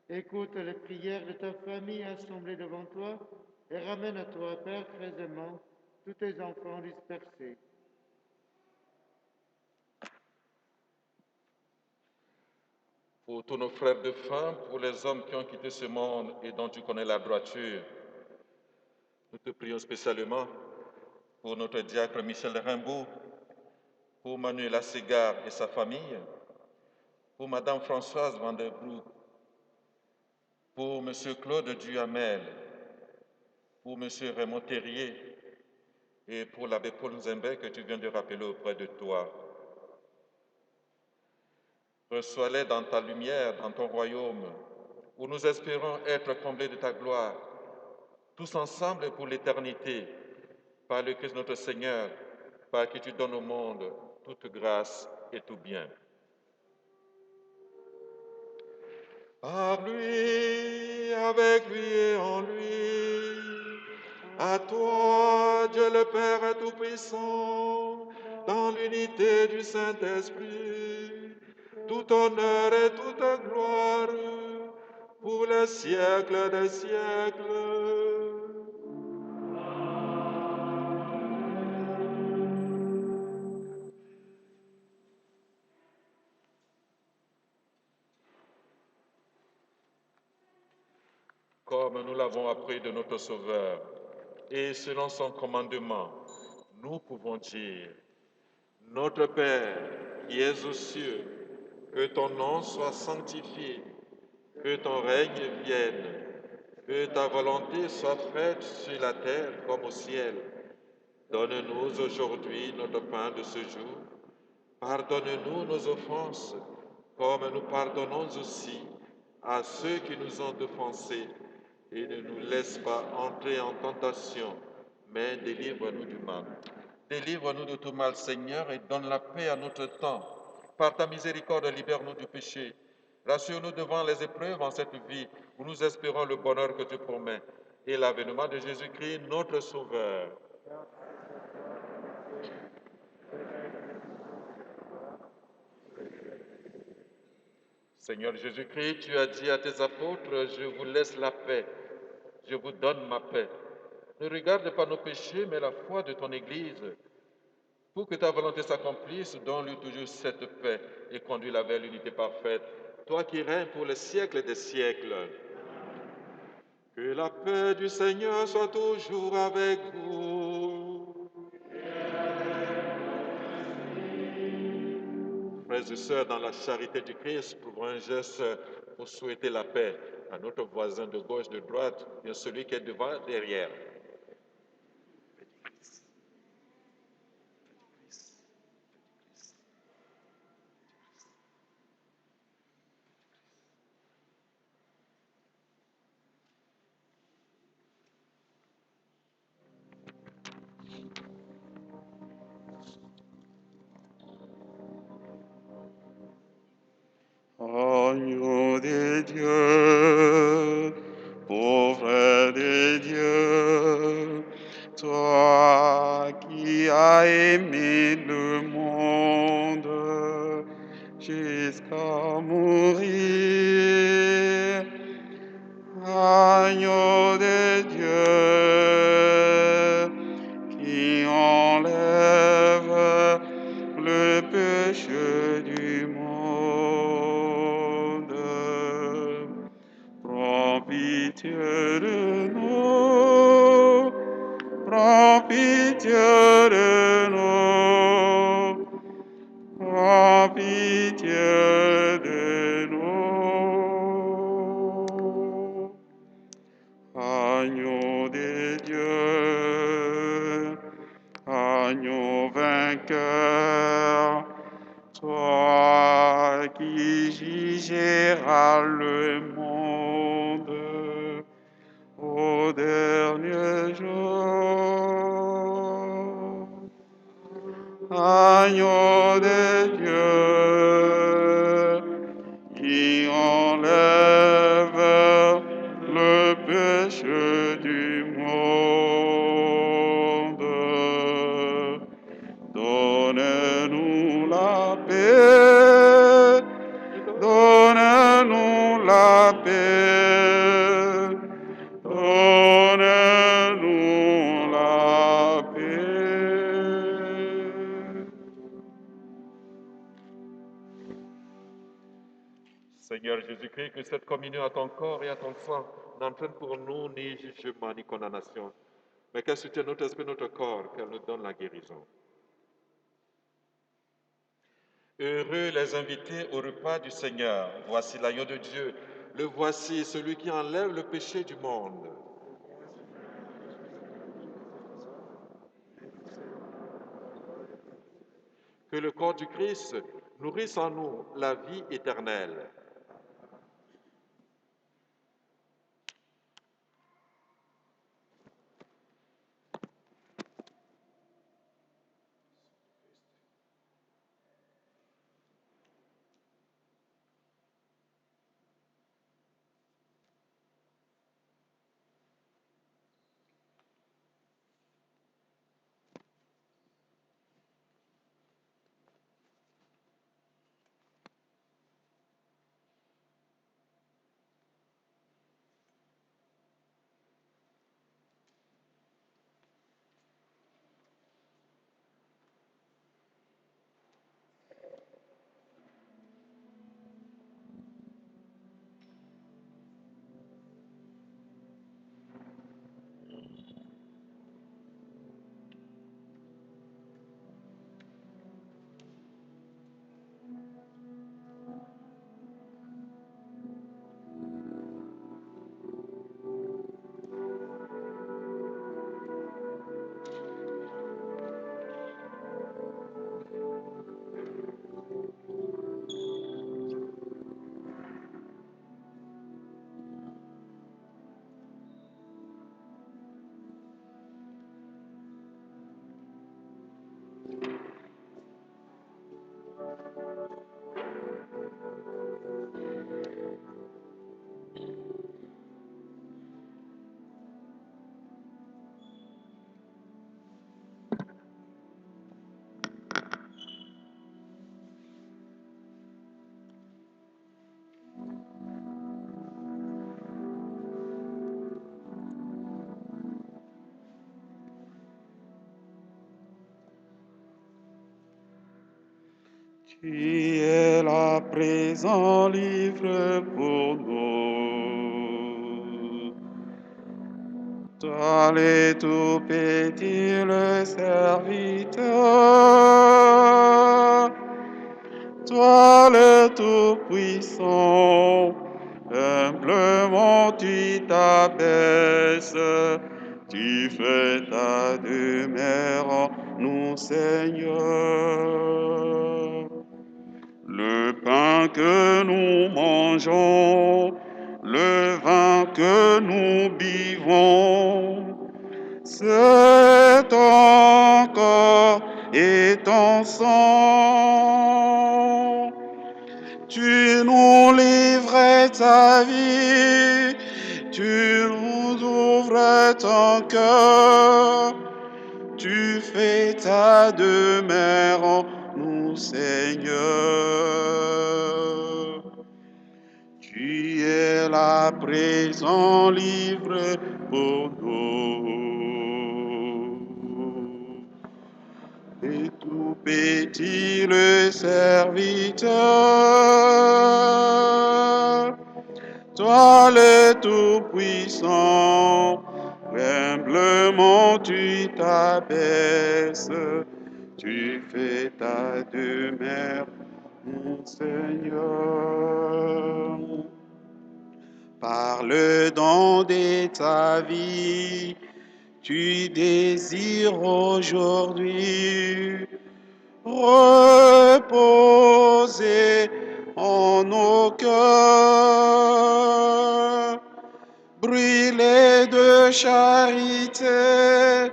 Écoute les prières de ta famille assemblée devant toi et ramène à toi, Père très aimant, tous tes enfants dispersés. Pour tous nos frères de faim, pour les hommes qui ont quitté ce monde et dont tu connais la droiture, nous te prions spécialement pour notre diacre Michel Rimbaud, pour Manuela Segar et sa famille, pour Madame Françoise Van der Broek, pour Monsieur Claude Duhamel, pour Monsieur Raymond Terrier et pour l'abbé Paul Nzembe que tu viens de rappeler auprès de toi. Reçois-les dans ta lumière, dans ton royaume, où nous espérons être comblés de ta gloire, tous ensemble pour l'éternité, par le Christ notre Seigneur, par qui tu donnes au monde toute grâce et tout bien. Par lui, avec lui et en lui, à toi, Dieu le Père Tout-Puissant, dans l'unité du Saint-Esprit, tout honneur et toute gloire pour les siècles des siècles. Comme nous l'avons appris de notre Sauveur, et selon son commandement, nous pouvons dire, Notre Père qui es aux cieux, que ton nom soit sanctifié, que ton règne vienne, que ta volonté soit faite sur la terre comme au ciel. Donne-nous aujourd'hui notre pain de ce jour. Pardonne-nous nos offenses, comme nous pardonnons aussi à ceux qui nous ont offensés. Et ne nous laisse pas entrer en tentation, mais délivre-nous du mal. Délivre-nous de tout mal, Seigneur, et donne la paix à notre temps. Par ta miséricorde, libère-nous du péché. Rassure-nous devant les épreuves en cette vie où nous espérons le bonheur que tu promets et l'avènement de Jésus-Christ, notre Sauveur. Seigneur Jésus-Christ, tu as dit à tes apôtres, je vous laisse la paix, je vous donne ma paix. Ne regarde pas nos péchés, mais la foi de ton Église. Pour que ta volonté s'accomplisse, donne-lui toujours cette paix et conduis-la vers l'unité parfaite. Toi qui règnes pour les siècles des siècles. Que la paix du Seigneur soit toujours avec vous. Frères et sœurs, dans la charité du Christ, trouvons un geste pour souhaiter la paix à notre voisin de gauche, de droite, bien celui qui est devant, derrière. Agneau de Dieu, pauvre de Dieu, toi qui as aimé le monde jusqu'à mourir, agneau de Dieu, qui enlève le péché du monde. Prends pitié de nous, prends pitié de nous, prends pitié de nous. Agneau de Dieu, agneau vainqueur, toi qui jugeras le monde au dernier jour. Agneau de Dieu, qui enlève le péché du monde. Donne-nous la paix, donne-nous la paix, donne-nous la paix. Seigneur Jésus-Christ, que cette communion à ton corps et à ton sang n'entraîne pour nous ni jugement ni condamnation, mais qu'elle soutienne notre esprit, notre corps, qu'elle nous donne la guérison. Heureux les invités au repas du Seigneur. Voici l'agneau de Dieu. Le voici, celui qui enlève le péché du monde. Que le corps du Christ nourrisse en nous la vie éternelle. qui est là présent, livre pour nous. Toi le tout petit, le serviteur, toi le tout-puissant, humblement tu t'abaisses, tu fais ta demeure en nous, Seigneur. Le pain que nous mangeons, le vin que nous buvons, c'est ton corps et ton sang. Tu nous livrais ta vie, tu nous ouvrais ton cœur, tu fais ta demeure en nous, Seigneur. Tu es là présent, livre pour nous. Et tout petit le serviteur, toi le tout-puissant, humblement tu t'abaisses, tu fais ta demeure, mon Seigneur. Par le don de ta vie, tu désires aujourd'hui reposer en nos cœurs, brûler de charité,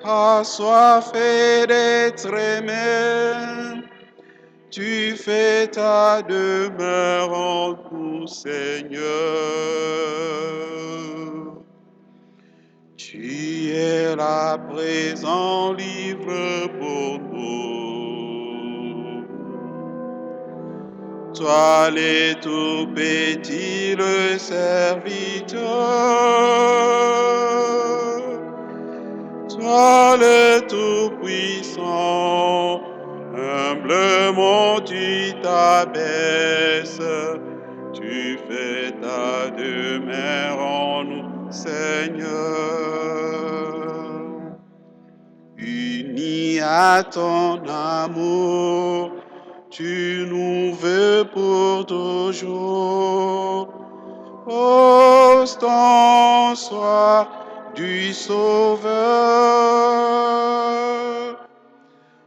assoiffés d'être aimés. Tu fais ta demeure en nous, Seigneur. Tu es là présent, livre pour nous. Toi le tout petit, le serviteur. Toi le tout-puissant, humblement tu t'abaisses, tu fais ta demeure en nous, Seigneur. Unis à ton amour, tu nous veux pour toujours. Ostensoir du Sauveur.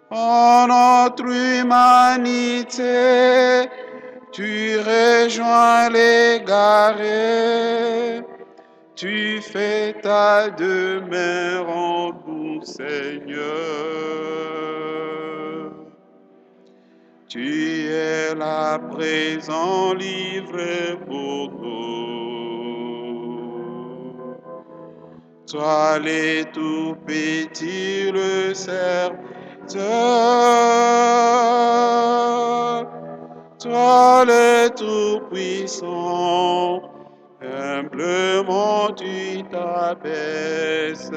En notre humanité, tu rejoins l'égaré, tu fais ta demeure en nous, Seigneur. Tu es là présent, livre pour nous. Toi le tout petit, le serviteur, toi le tout puissant, humblement tu t'abaisses,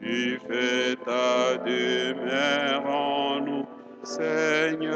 tu fais ta demeure en nous, Seigneur.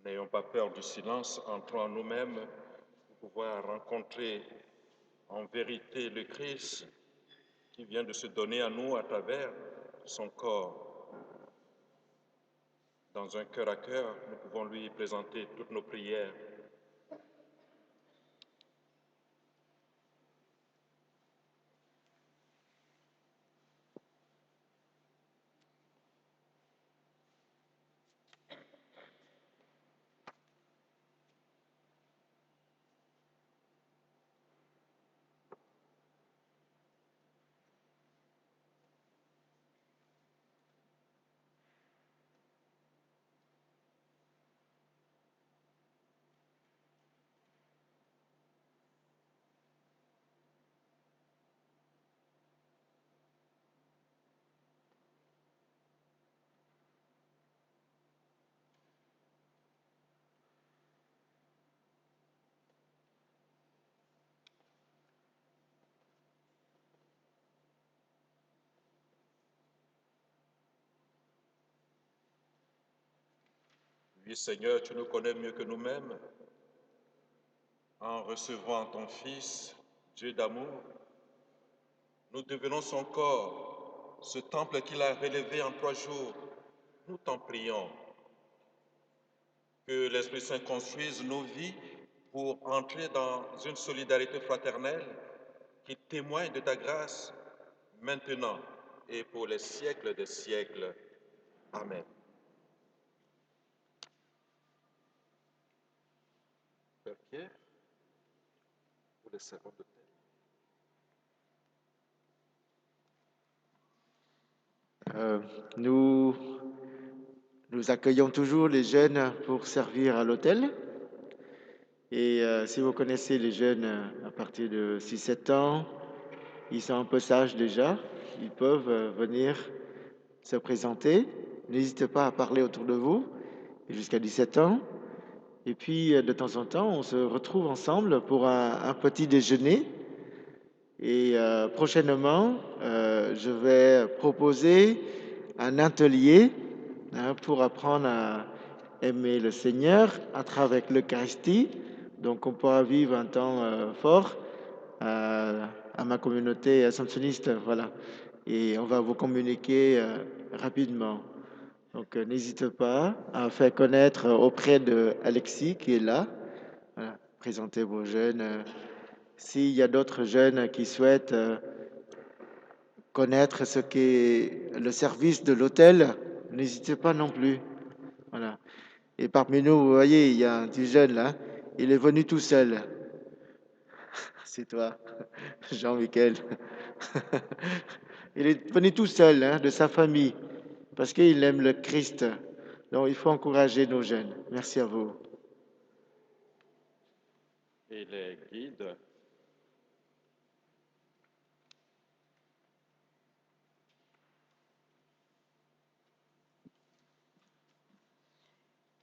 N'ayons pas peur du silence, entrons en nous-mêmes pour pouvoir rencontrer en vérité le Christ qui vient de se donner à nous à travers son corps. Dans un cœur à cœur, nous pouvons lui présenter toutes nos prières. Oui, Seigneur, tu nous connais mieux que nous-mêmes. En recevant ton Fils, Dieu d'amour, nous devenons son corps, ce temple qu'il a relevé en 3 jours. Nous t'en prions. Que l'Esprit Saint construise nos vies pour entrer dans une solidarité fraternelle qui témoigne de ta grâce maintenant et pour les siècles des siècles. Amen. Père Pierre, pour les servants de Nous accueillons toujours les jeunes pour servir à l'hôtel. Et si vous connaissez les jeunes à partir de 6-7 ans, ils sont un peu sages déjà. Ils peuvent venir se présenter. N'hésitez pas à parler autour de vous jusqu'à 17 ans. Et puis, de temps en temps, on se retrouve ensemble pour un petit déjeuner. Et prochainement, je vais proposer un atelier pour apprendre à aimer le Seigneur à travers l'Eucharistie. Donc, on pourra vivre un temps fort à ma communauté assomptionniste. Voilà. Et on va vous communiquer rapidement. Donc, n'hésitez pas à faire connaître auprès de Alexis qui est là. Voilà. Présentez vos jeunes. S'il y a d'autres jeunes qui souhaitent connaître ce qu'est le service de l'hôtel, n'hésitez pas non plus. Voilà. Et parmi nous, vous voyez, il y a un petit jeune là, il est venu tout seul. C'est toi, Jean-Michel. Il est venu tout seul de sa famille parce qu'il aime le Christ. Donc il faut encourager nos jeunes. Merci à vous. et les guides.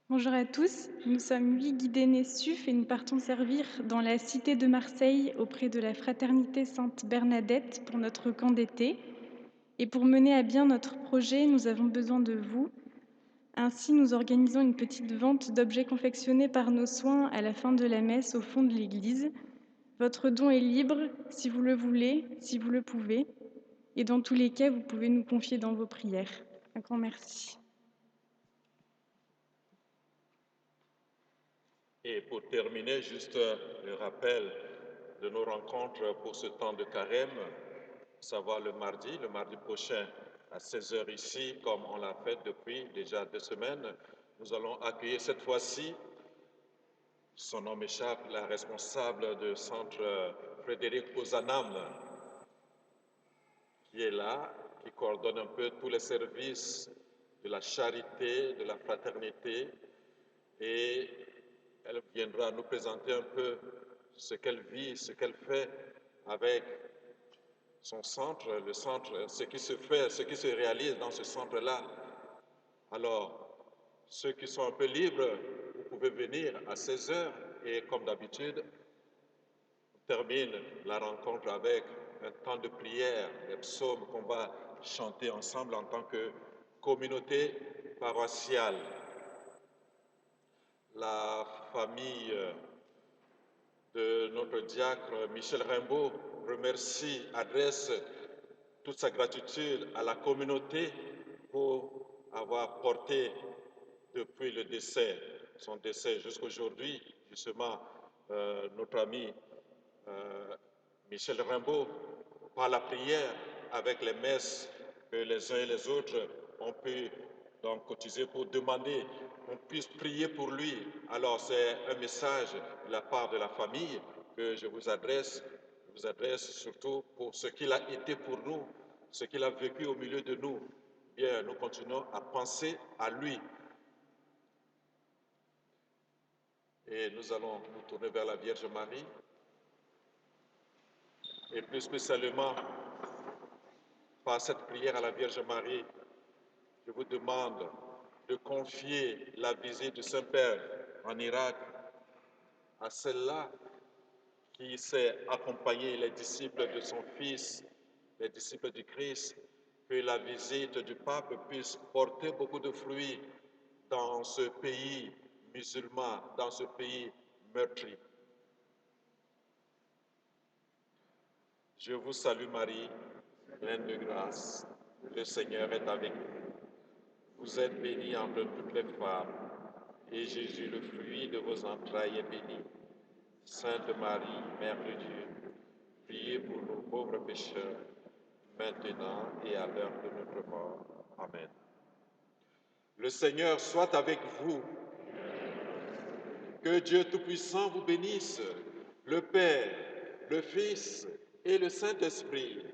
Bonjour à tous, nous sommes 8 guidés Nessuf et nous partons servir dans la cité de Marseille auprès de la Fraternité Sainte Bernadette pour notre camp d'été. Et pour mener à bien notre projet, nous avons besoin de vous. Ainsi, nous organisons une petite vente d'objets confectionnés par nos soins à la fin de la messe au fond de l'église. Votre don est libre, si vous le voulez, si vous le pouvez. Et dans tous les cas, vous pouvez nous confier dans vos prières. Un grand merci. Et pour terminer, juste le rappel de nos rencontres pour ce temps de carême, savoir le mardi prochain à 16h ici, comme on l'a fait depuis déjà 2 semaines. Nous allons accueillir cette fois-ci, son nom m'échappe, la responsable du centre Frédéric Ozanam, qui est là, qui coordonne un peu tous les services de la charité, de la fraternité, et elle viendra nous présenter un peu ce qu'elle vit, ce qu'elle fait avec son centre, le centre, ce qui se fait, ce qui se réalise dans ce centre-là. Alors, ceux qui sont un peu libres, vous pouvez venir à 16h et comme d'habitude, on termine la rencontre avec un temps de prière, les psaumes qu'on va chanter ensemble en tant que communauté paroissiale. famille de notre diacre Michel Rimbaud remercie, adresse toute sa gratitude à la communauté pour avoir porté depuis le décès, son décès jusqu'aujourd'hui, justement, notre ami Michel Rimbaud, par la prière, avec les messes que les uns et les autres ont pu donc cotiser pour demander qu'on puisse prier pour lui. Alors c'est un message de la part de la famille que je vous adresse surtout pour ce qu'il a été pour nous, ce qu'il a vécu au milieu de nous. Bien, nous continuons à penser à lui. Et nous allons nous tourner vers la Vierge Marie. Et plus spécialement, par cette prière à la Vierge Marie, je vous demande de confier la visite du Saint-Père en Irak à celle-là qui sait accompagner les disciples de son Fils, les disciples du Christ, que la visite du pape puisse porter beaucoup de fruits dans ce pays musulman, dans ce pays meurtri. Je vous salue Marie, pleine de grâce, le Seigneur est avec vous. Vous êtes bénie entre toutes les femmes, et Jésus, le fruit de vos entrailles, est béni. Sainte Marie, Mère de Dieu, priez pour nous pauvres pécheurs, maintenant et à l'heure de notre mort. Amen. Le Seigneur soit avec vous. Que Dieu Tout-Puissant vous bénisse, le Père, le Fils et le Saint-Esprit.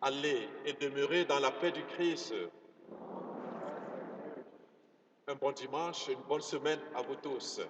Allez et demeurez dans la paix du Christ. Un bon dimanche, une bonne semaine à vous tous.